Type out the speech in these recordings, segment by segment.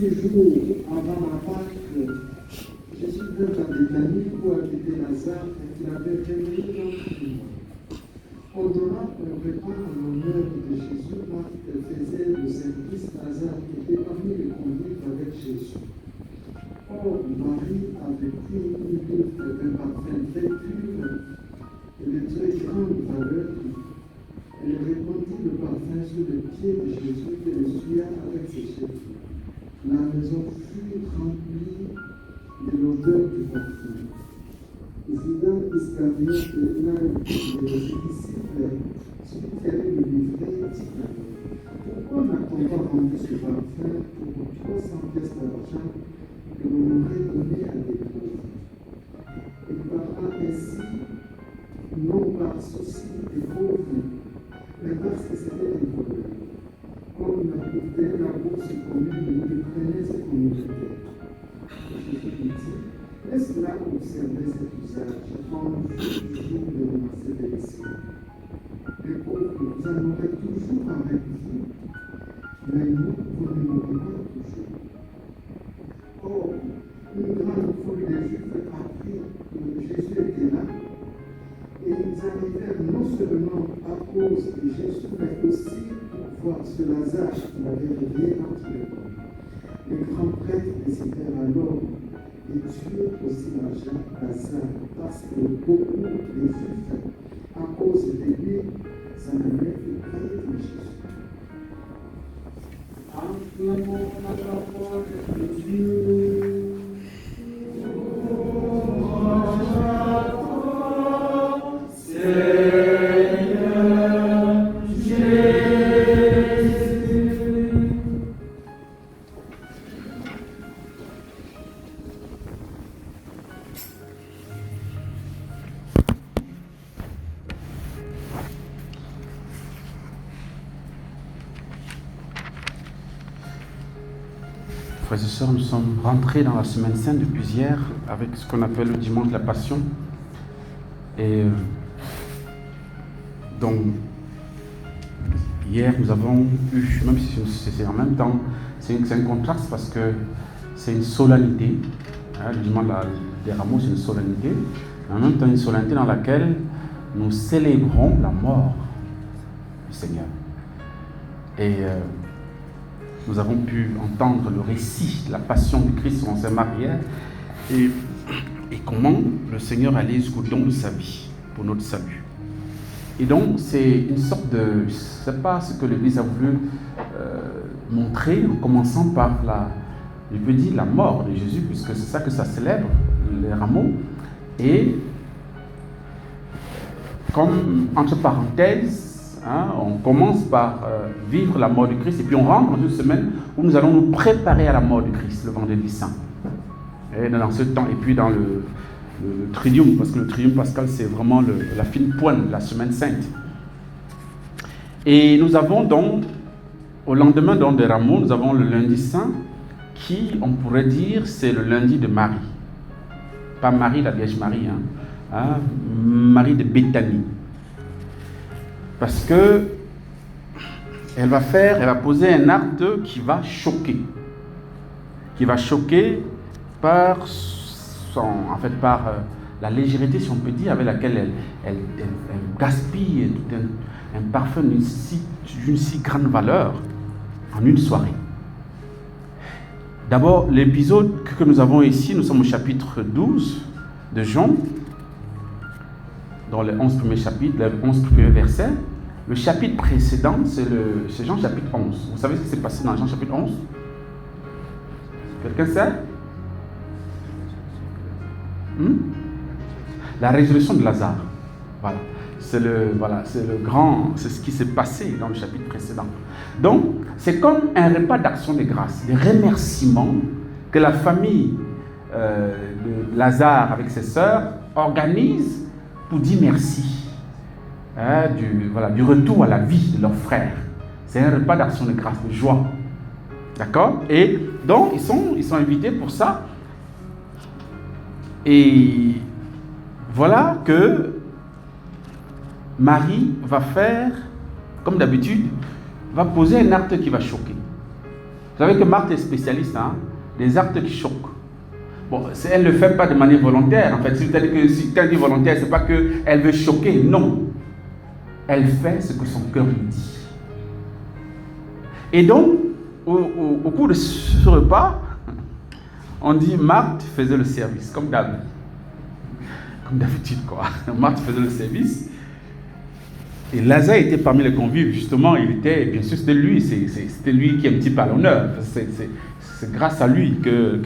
dernier jour avant la Pâque, Jésus vint à Béthanie où habitait Lazare et qu'il avait réuni l'entre nous. On donna un repas en l'honneur de Jésus quand il faisait le service. Lazare était parmi les convives avec Jésus. Or, Marie avait pris une livre d'un parfum très pur et de très grande valeur. Elle répandit le parfum sur les pieds de Jésus et le essuya avec ses cheveux. La maison fut remplie de l'odeur du parfum. Judas Iscariote, l'un de ses disciples, celui qui allait le livrer, dit alors, pourquoi n'a-t-on pas vendu ce parfum pour 300 pièces d'argent que l'on aurait donné à des pauvres? Il parla ainsi, non par souci des pauvres, mais parce que c'était des voleurs. Comme il tenait la bourse commune, il prenait ce qu'on lui donnait. Jésus lui dit, laisse-la observer cet usage, quand le jour de ramasser des laissés. Les pauvres, vous en aurez toujours avec vous, mais nous, vous ne l'aurez pas toujours. Or, une grande foule de Juifs apprit que Jésus était là, et ils arrivèrent non seulement à cause de Jésus, mais aussi pour voir ce Lazare qui avait réveillé entre les morts. Les grands prêtres décidèrent alors de tuer aussi Lazare, parce que beaucoup de Juifs, à cause de lui, s'en allaient et croyaient en Jésus. Acclamons la parole de Dieu. Frères et sœurs, nous sommes rentrés dans la semaine sainte depuis hier avec ce qu'on appelle le dimanche de la Passion. Et donc, hier nous avons eu, même si c'est en même temps, c'est un contraste parce que c'est une solennité. Le dimanche des Rameaux, c'est une solennité. En même temps, une solennité dans laquelle nous célébrons la mort du Seigneur. Et nous avons pu entendre le récit de la passion du Christ en Saint-Marie et comment le Seigneur allait jusqu'au don de sa vie pour notre salut. Et donc, c'est une sorte de... Je ne sais pas ce que l'Église a voulu montrer en commençant par je peux dire la mort de Jésus, puisque c'est ça que ça célèbre, les rameaux. Et comme entre parenthèses, on commence par vivre la mort du Christ et puis on rentre dans une semaine où nous allons nous préparer à la mort du Christ, le vendredi saint. Et dans ce temps, et puis dans le Triduum, parce que le Triduum pascal, c'est vraiment la fine pointe de la semaine sainte. Et nous avons donc, au lendemain des Rameaux, nous avons le lundi saint, qui, on pourrait dire, c'est le lundi de Marie. Pas Marie, la Vierge Marie, Marie de Béthanie. Parce que elle va poser un acte qui va choquer. Qui va choquer par la légèreté, si on peut dire, avec laquelle elle gaspille tout un parfum d'une si grande valeur en une soirée. D'abord, l'épisode que nous avons ici, nous sommes au chapitre 12 de Jean, dans les 11 premiers chapitres, les 11 premiers versets. Le chapitre précédent, c'est Jean chapitre 11. Vous savez ce qui s'est passé dans Jean chapitre 11? Quelqu'un sait? La résurrection de Lazare. Voilà. C'est ce qui s'est passé dans le chapitre précédent. Donc, c'est comme un repas d'action de grâce, des remerciements que la famille de Lazare avec ses sœurs organise pour dire merci. Du retour à la vie de leur frère. C'est un repas d'action de grâce, de joie. D'accord? Et donc, ils sont invités pour ça. Et voilà que Marie va faire, comme d'habitude, va poser un acte qui va choquer. Vous savez que Marthe est spécialiste, hein, des actes qui choquent. Bon, elle ne le fait pas de manière volontaire. En fait, c'est-à-dire que si elle dit volontaire, c'est pas qu'elle veut choquer, non. Elle fait ce que son cœur lui dit. Et donc, au cours de ce repas, on dit Marthe faisait le service, comme d'habitude, quoi. Marthe faisait le service. Et Lazare était parmi les convives, justement, il était, bien sûr, c'était lui qui est un petit peu à l'honneur. C'est grâce à lui que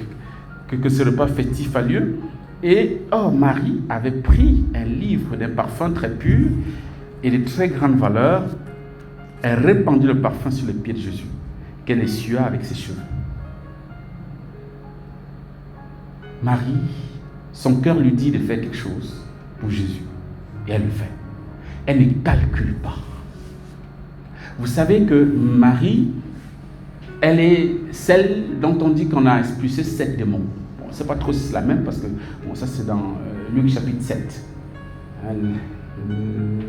ce repas festif a lieu. Et Marie avait pris un livre d'un parfum très pur et de très grande valeur. Elle répandit le parfum sur les pieds de Jésus, qu'elle essuya avec ses cheveux. Marie, son cœur lui dit de faire quelque chose pour Jésus. Et elle le fait. Elle ne calcule pas. Vous savez que Marie, elle est celle dont on dit qu'on a expulsé 7 démons. Bon, c'est pas trop si c'est la même parce que bon, ça c'est dans Luc chapitre 7.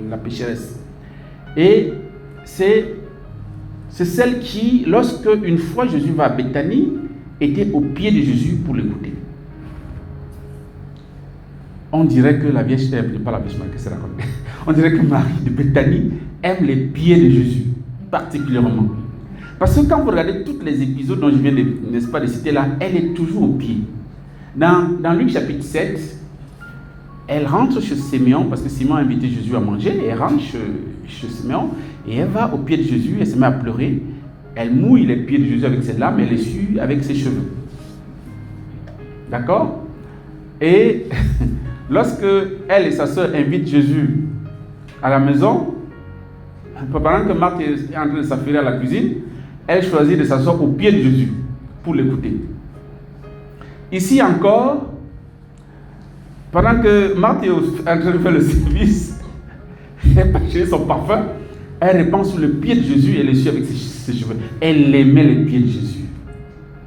La pécheresse. Et c'est celle qui, lorsque une fois Jésus va à Béthanie, était au pied de Jésus pour l'écouter. On dirait que la Vierge, pas la Vierge Marie, que c'est la raconte. On dirait que Marie de Béthanie aime les pieds de Jésus, particulièrement. Parce que quand vous regardez tous les épisodes dont je viens de citer là, elle est toujours au pied. Dans Luc chapitre 7, elle rentre chez Simeon, parce que Simeon a invité Jésus à manger, et elle rentre chez Simeon, et elle va au pied de Jésus, elle se met à pleurer, elle mouille les pieds de Jésus avec ses larmes, et elle les essuie avec ses cheveux. D'accord? Et lorsque elle et sa sœur invitent Jésus à la maison, pendant que Marthe est en train de s'affairer à la cuisine, elle choisit de s'asseoir au pied de Jésus pour l'écouter. Ici encore, pendant que Marthe est en train de faire le service, elle a cherché son parfum, elle répand sur le pied de Jésus et l'essuie avec ses cheveux. Elle aimait les pieds de Jésus.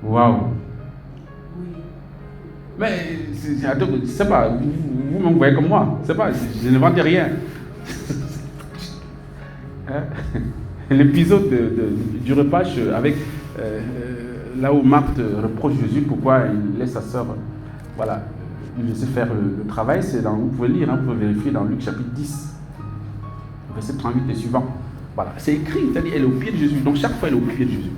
Waouh! Mais c'est pas, vous me voyez comme moi, c'est pas, je n'invente rien. L'épisode du repas avec là où Marthe reproche Jésus pourquoi il laisse sa sœur lui laisser faire le travail, c'est vous pouvez lire, vous pouvez vérifier dans Luc chapitre 10, verset 38 et suivant. Voilà, c'est écrit, c'est-à-dire elle est au pied de Jésus, donc chaque fois elle est au pied de Jésus.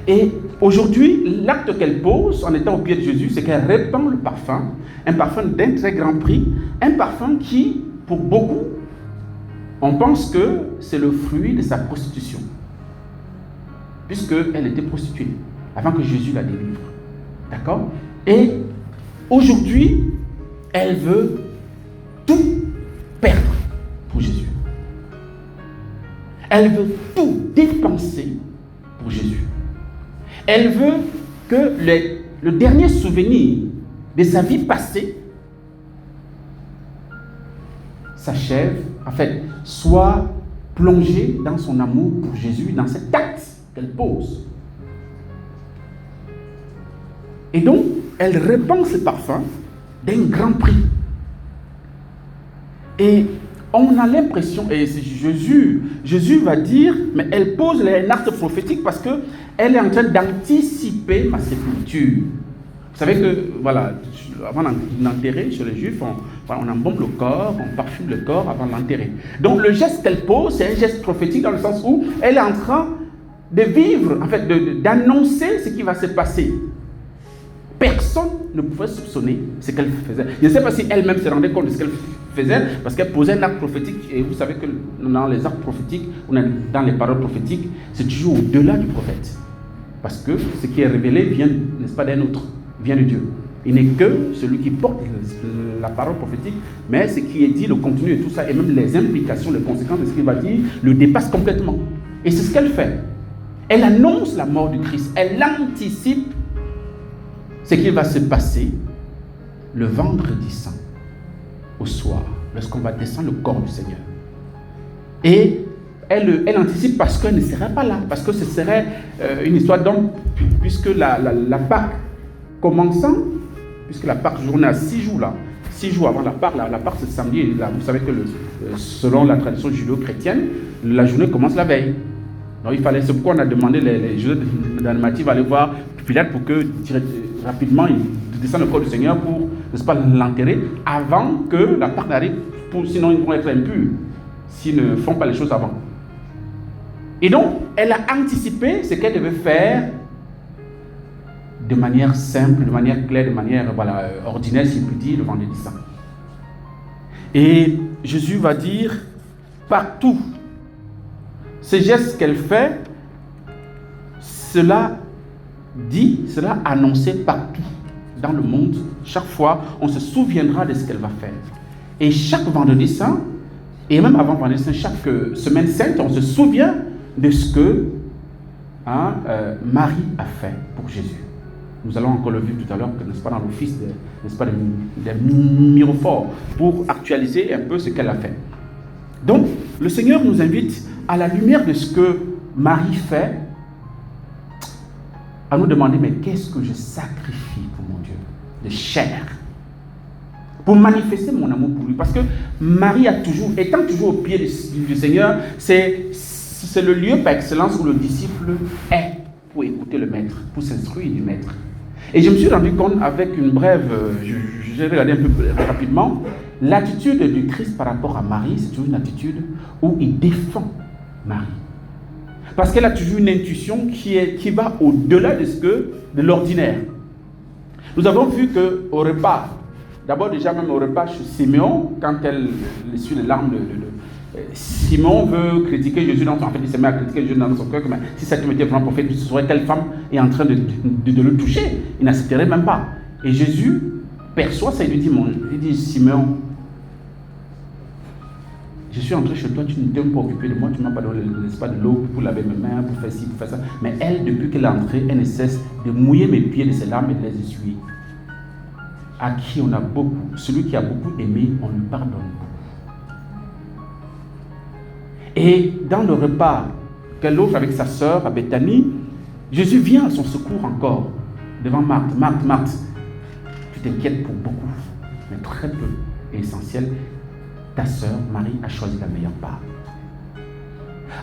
Et aujourd'hui, l'acte qu'elle pose en étant au pied de Jésus, c'est qu'elle répand le parfum, un parfum d'un très grand prix, un parfum qui, pour beaucoup, on pense que c'est le fruit de sa prostitution, puisqu'elle était prostituée, avant que Jésus la délivre. D'accord? Et aujourd'hui, elle veut tout perdre pour Jésus. Elle veut tout dépenser pour Jésus. Elle veut que le dernier souvenir de sa vie passée s'achève, en fait, soit plongé dans son amour pour Jésus, dans cet acte qu'elle pose. Et donc, elle répand ce parfum d'un grand prix. Et on a l'impression, et c'est Jésus va dire, mais elle pose un acte prophétique parce qu'elle est en train d'anticiper ma sépulture. Vous savez que, voilà, avant d'enterrer chez les Juifs, on embaume le corps, on parfume le corps avant de l'enterrer. Donc le geste qu'elle pose, c'est un geste prophétique dans le sens où elle est en train de vivre, en fait, d'annoncer ce qui va se passer. Personne ne pouvait soupçonner ce qu'elle faisait. Je ne sais pas si elle-même se rendait compte de ce qu'elle faisait, parce qu'elle posait un acte prophétique, et vous savez que dans les actes prophétiques, dans les paroles prophétiques, c'est toujours au-delà du prophète. Parce que ce qui est révélé vient, n'est-ce pas, d'un autre, vient de Dieu. Il n'est que celui qui porte la parole prophétique, mais ce qui est dit, le contenu et tout ça, et même les implications, les conséquences de ce qu'il va dire, le dépasse complètement. Et c'est ce qu'elle fait. Elle annonce la mort du Christ. Elle anticipe ce qui va se passer le vendredi saint, au soir, lorsqu'on va descendre le corps du Seigneur. Et elle anticipe parce qu'elle ne serait pas là, parce que ce serait une histoire d'homme, puisque la Pâque commençant, puisque la Pâque journée à 6 jours là, 6 jours avant la Pâque c'est samedi, et là, vous savez que selon la tradition judéo-chrétienne, la journée commence la veille. Donc c'est pourquoi on a demandé les Joseph d'Arimathie va aller voir Pilate pour que rapidement il descende au corps du Seigneur pour, n'est-ce pas, l'enterrer avant que la Pâque n'arrive, sinon ils vont être impurs s'ils ne font pas les choses avant. Et donc, elle a anticipé ce qu'elle devait faire de manière simple, de manière claire, de manière ordinaire, si je puis dire, le vendredi saint. Et Jésus va dire partout, ces gestes qu'elle fait, cela annoncé partout dans le monde. Chaque fois, on se souviendra de ce qu'elle va faire. Et chaque vendredi saint, et même avant vendredi saint, chaque semaine sainte, on se souvient de ce que Marie a fait pour Jésus. Nous allons encore le vivre tout à l'heure, n'est-ce pas, dans l'office des mirophores, pour actualiser un peu ce qu'elle a fait. Donc, le Seigneur nous invite, à la lumière de ce que Marie fait, à nous demander, mais qu'est-ce que je sacrifie pour mon Dieu, de chair, pour manifester mon amour pour lui. Parce que Marie étant toujours au pied du Seigneur, c'est le lieu par excellence où le disciple est pour écouter le maître, pour s'instruire du maître. Et je me suis rendu compte avec une brève, j'ai regardé un peu rapidement, l'attitude du Christ par rapport à Marie, c'est toujours une attitude où il défend Marie. Parce qu'elle a toujours une intuition qui va au-delà de l'ordinaire. Nous avons vu qu'au repas, d'abord déjà même au repas chez Simeon, quand elle essuie les larmes Simon veut critiquer Jésus dans son... En fait, il se met à critiquer Jésus dans son cœur. Mais si cet homme était vraiment prophète, ce serait telle femme est en train de le toucher. Il n'accepterait même pas. Et Jésus perçoit ça et lui dit, Simon, je suis entré chez toi, tu ne t'es pas occupé de moi, tu ne m'as pas donné l'espace de l'eau pour laver mes mains, pour faire ci, pour faire ça. Mais elle, depuis qu'elle est entrée, elle ne cesse de mouiller mes pieds de ses larmes et de les essuyer. À qui on a beaucoup, celui qui a beaucoup aimé, on lui pardonne beaucoup. Et dans le repas qu'elle offre avec sa sœur à Béthanie, Jésus vient à son secours encore devant Marthe. Marthe, tu t'inquiètes pour beaucoup, mais très peu est essentiel. Ta sœur Marie a choisi la meilleure part.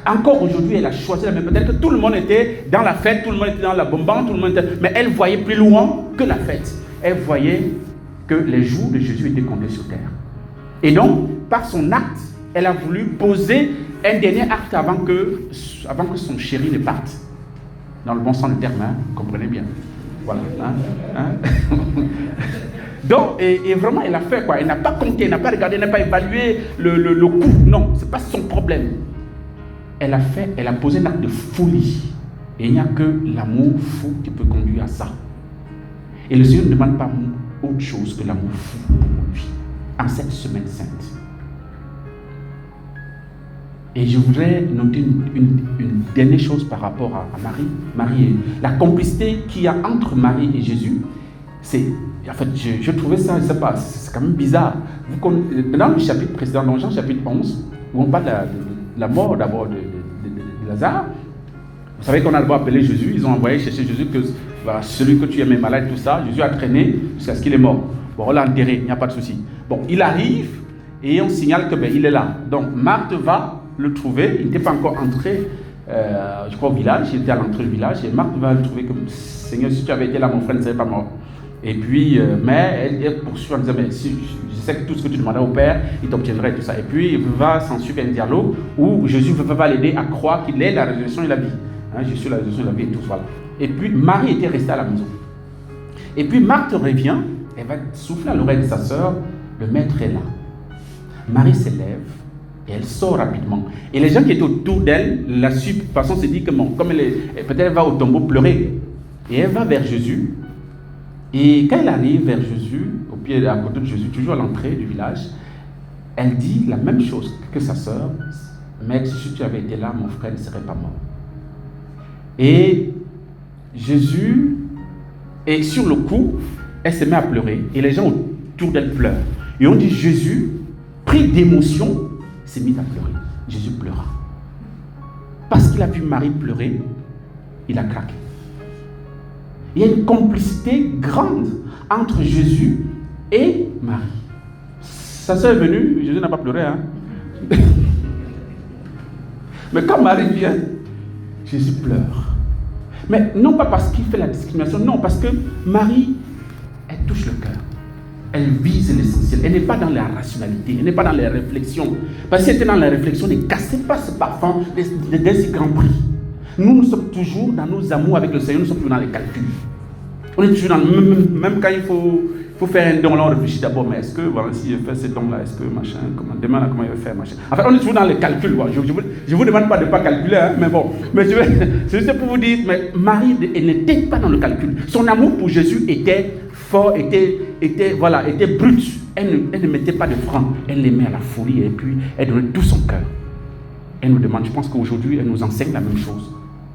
Encore aujourd'hui, elle a choisi la meilleure part. Peut-être que tout le monde était dans la fête, tout le monde était dans la bombante, tout le monde était... mais elle voyait plus loin que la fête. Elle voyait que les jours de Jésus étaient comptés sur terre. Et donc, par son acte, elle a voulu poser un dernier acte avant que son chéri ne parte. Dans le bon sens du terme, vous comprenez bien. Voilà. Donc, et vraiment, elle a fait quoi? Elle n'a pas compté, elle n'a pas regardé, elle n'a pas évalué le coût. Non, ce n'est pas son problème. Elle a posé un acte de folie. Et il n'y a que l'amour fou qui peut conduire à ça. Et le Seigneur ne demande pas autre chose que l'amour fou pour lui, en cette semaine sainte. Et je voudrais noter une dernière chose par rapport à Marie. La complicité qu'il y a entre Marie et Jésus, en fait, je trouvais ça, je ne sais pas, c'est quand même bizarre. Dans le chapitre précédent, dans Jean chapitre 11, où on parle de la mort d'abord de Lazare, vous savez qu'on a d'abord appelé Jésus, ils ont envoyé chercher Jésus, que celui que tu aimais malade, tout ça, Jésus a traîné jusqu'à ce qu'il est mort. Bon, on l'a enterré, il n'y a pas de souci. Bon, il arrive et on signale qu'il est là. Donc, Marthe va le trouver, il n'était pas encore entré, je crois, au village, il était à l'entrée du village, et Marthe va le trouver comme, Seigneur, si tu avais été là, mon frère ne serait pas mort. Et puis, mais elle poursuit en disant, mais si, je sais que tout ce que tu demandais au Père, il t'obtiendrait tout ça. Et puis, il va s'en suivre un dialogue où Jésus va l'aider à croire qu'il est la résurrection et la vie. Je suis la résurrection et la vie et tout, voilà. Et puis, Marie était restée à la maison. Et puis, Marthe revient, elle va souffler à l'oreille de sa sœur, le maître est là. Marie s'élève, et elle sort rapidement. Et les gens qui étaient autour d'elle la suivent. De toute façon, se dit que bon, comme peut-être elle va au tombeau pleurer. Et elle va vers Jésus. Et quand elle arrive vers Jésus, à côté de Jésus, toujours à l'entrée du village, elle dit la même chose que sa sœur. Maître, si tu avais été là, mon frère ne serait pas mort. Et Jésus, et sur le coup, elle se met à pleurer. Et les gens autour d'elle pleurent. Et on dit Jésus, pris d'émotion, s'est mis à pleurer. Jésus pleura. Parce qu'il a vu Marie pleurer, il a craqué. Il y a une complicité grande entre Jésus et Marie. Sa soeur est venue, Jésus n'a pas pleuré. Mais quand Marie vient, Jésus pleure. Mais non pas parce qu'il fait la discrimination, non, parce que Marie, elle touche le cœur. Elle vise l'essentiel. Elle n'est pas dans la rationalité, elle n'est pas dans les réflexions. Parce qu'elle était dans la réflexion, ne cassez pas ce parfum d'un si grand prix. Nous sommes toujours dans nos amours avec le Seigneur, nous sommes toujours dans les calculs. On est toujours dans même quand il faut faire un don, là on réfléchit d'abord, mais est-ce que, voilà, si je fais ce don-là, est-ce que, machin, demain, comment il va faire, machin. En fait, on est toujours dans les calculs, quoi. Je vous demande pas de ne pas calculer, hein, mais bon, mais c'est juste pour vous dire, mais Marie, elle n'était pas dans le calcul. Son amour pour Jésus était fort, était brut. Elle ne mettait pas de frein, elle l'aimait à la folie, et puis elle donnait tout son cœur. Elle nous demande, je pense qu'aujourd'hui, elle nous enseigne la même chose.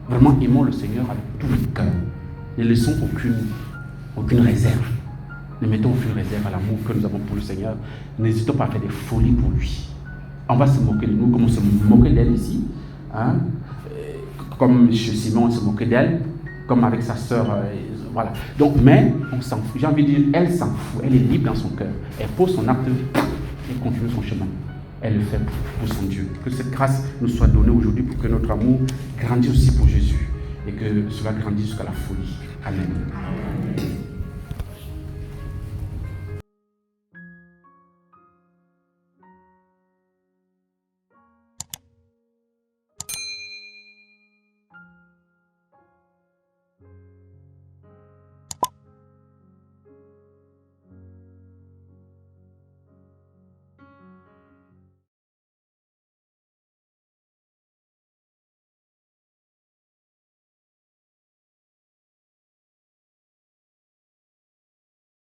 Vraiment, aimons le Seigneur avec tout le cœur. Ne laissons aucune réserve. Ne mettons aucune réserve à l'amour que nous avons pour le Seigneur. N'hésitons pas à faire des folies pour lui. On va se moquer de nous comme on se moquait d'elle ici. Hein? Comme chez Simon, on se moquait d'elle. Comme avec sa sœur. Voilà. Donc, mais on s'en fout. J'ai envie de dire, elle s'en fout. Elle est libre dans son cœur. Elle pose son acte et continue son chemin. Elle le fait pour son Dieu. Que cette grâce nous soit donnée aujourd'hui pour que notre amour grandisse aussi pour Jésus. Et que cela grandisse jusqu'à la folie. Amen.